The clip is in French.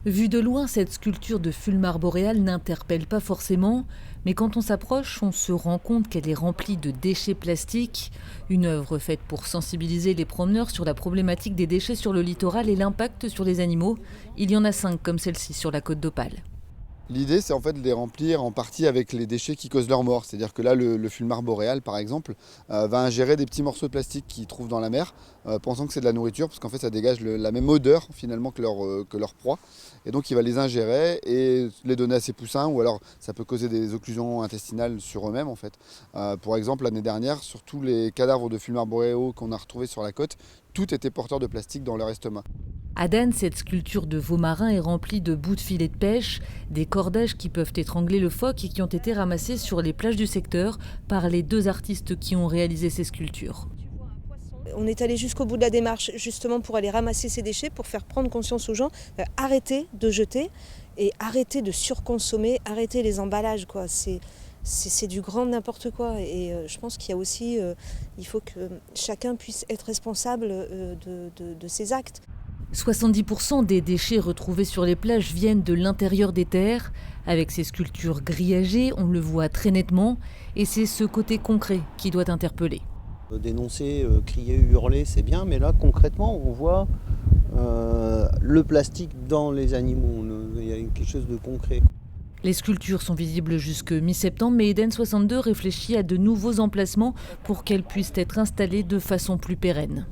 Vue de loin, cette sculpture de Fulmar boréal n'interpelle pas forcément, mais quand on s'approche, on se rend compte qu'elle est remplie de déchets plastiques. Une œuvre faite pour sensibiliser les promeneurs sur la problématique des déchets sur le littoral et l'impact sur les animaux. Il y en a 5 comme celle-ci sur la côte d'Opale. L'idée, c'est en fait de les remplir en partie avec les déchets qui causent leur mort. C'est-à-dire que là, le fulmar boréal, par exemple, va ingérer des petits morceaux de plastique qu'il trouve dans la mer, pensant que c'est de la nourriture, parce qu'en fait, ça dégage la même odeur finalement que leur proie. Et donc, il va les ingérer et les donner à ses poussins, ou alors ça peut causer des occlusions intestinales sur eux-mêmes, en fait. Pour exemple, l'année dernière, sur tous les cadavres de fulmar boréaux qu'on a retrouvés sur la côte, tout était porteur de plastique dans leur estomac. À Dan, cette sculpture de veau marin est remplie de bouts de filets de pêche, des cordages qui peuvent étrangler le phoque et qui ont été ramassés sur les plages du secteur par les 2 artistes qui ont réalisé ces sculptures. On est allé jusqu'au bout de la démarche justement pour aller ramasser ces déchets, pour faire prendre conscience aux gens, arrêter de jeter et arrêter de surconsommer, arrêter les emballages, quoi. C'est du grand n'importe quoi et je pense qu'il y a aussi, il faut que chacun puisse être responsable de ses actes. 70% des déchets retrouvés sur les plages viennent de l'intérieur des terres. Avec ces sculptures grillagées, on le voit très nettement et c'est ce côté concret qui doit interpeller. Dénoncer, crier, hurler, c'est bien, mais là concrètement on voit le plastique dans les animaux, il y a quelque chose de concret. Les sculptures sont visibles jusque mi-septembre, mais Eden 62 réfléchit à de nouveaux emplacements pour qu'elles puissent être installées de façon plus pérenne.